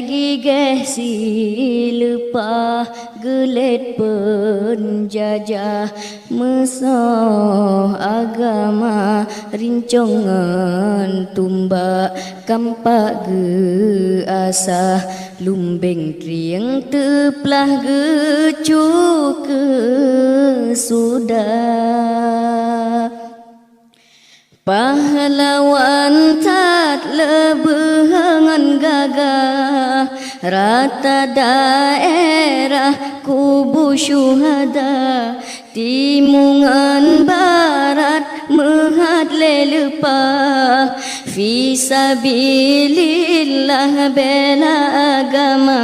gigeh silpa gelet penjajah mesoh agama rincongan tumbak kampak ge asah lumbeng trieng teplah gecu ke sudah pahlawan tat lebengan gagah rata daerah kubu syuhada timungan barat mehad lelepah fisabilillah bela agama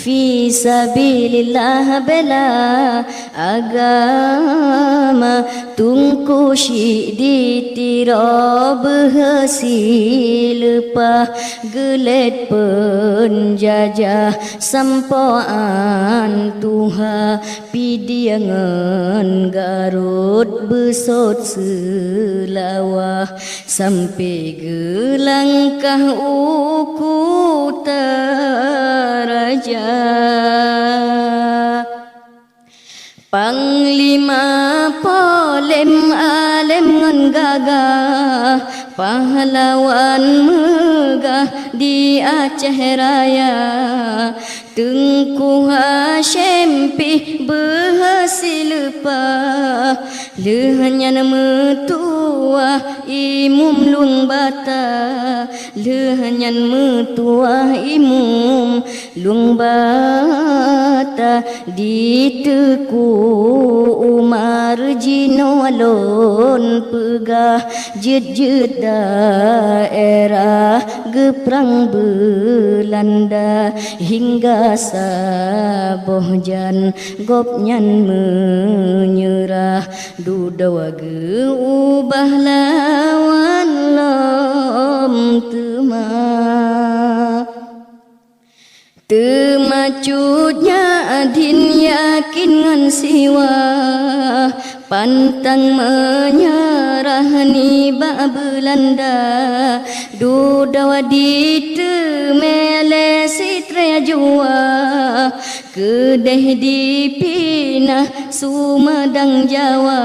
fisabilillah bela agama tungku syik ditira berhasil pah gelet penjajah sampaan Tuha pidiangan Garut besot selawah sampai gelangkah uku teraja Panglima polem alem ngan gagah pahlawan megah di Aceh Raya Tengku Hashim Pih berhasil pah lehanyan metua imum lung bata lehanyan metua imum lung bata diteku Umar Jino alon pegah jet-jet daerah geprang Belanda hingga saboh jan gopnyan menyerah dudawa ge ubah lawan lom temacutnya adin yakin ngan siwa pantang menyerah ni ba Belanda dudawa ditemele sitrea jua kedeh dipinah Sumedang Jawa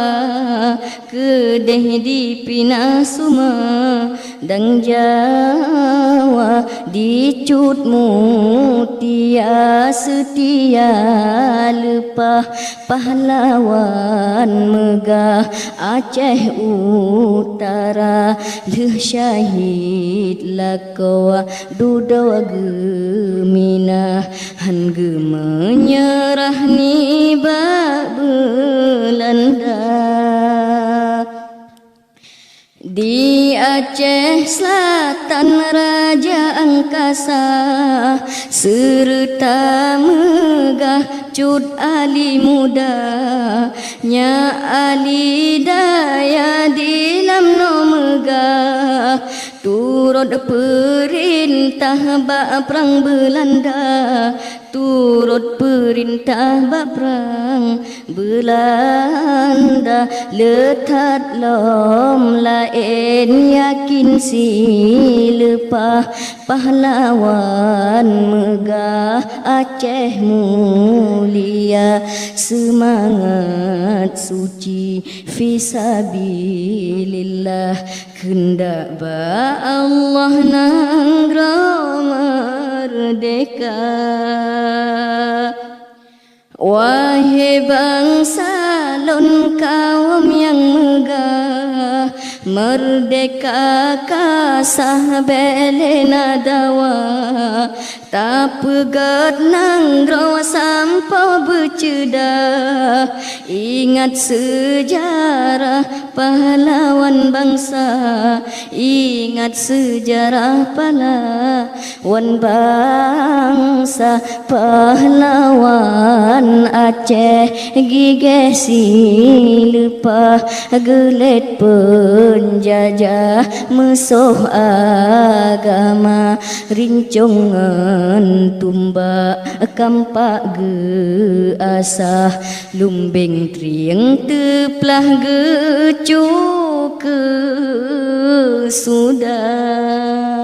kedeh dipinah Sumedang Jawa dicut mutia setia lepah pahlawan megah Aceh Utara leh syahid lakawa dudawa geminah han ge menyerah ni ba Belanda di Aceh Selatan Raja Angkasa serta megah Cut Ali muda nya Ali daya di lamno megah turut perintah bak perang Belanda turut perintah bak perang Belanda letat lom lain yakin silepah pahlawan megah Aceh mulia semangat suci fisabilillah kendak ba Allah nangra merdeka wahai bangsa lon kaum yang megah merdeka kasah belena dawa tak pegat nanggro sampai bercedah ingat sejarah pahlawan bangsa ingat sejarah pahlawan bangsa pahlawan Aceh gigeh silepah gelet penjajah mesoh agama rincongan tumbak kampak ge asah lumbeng trieng teplah gecu ke sudah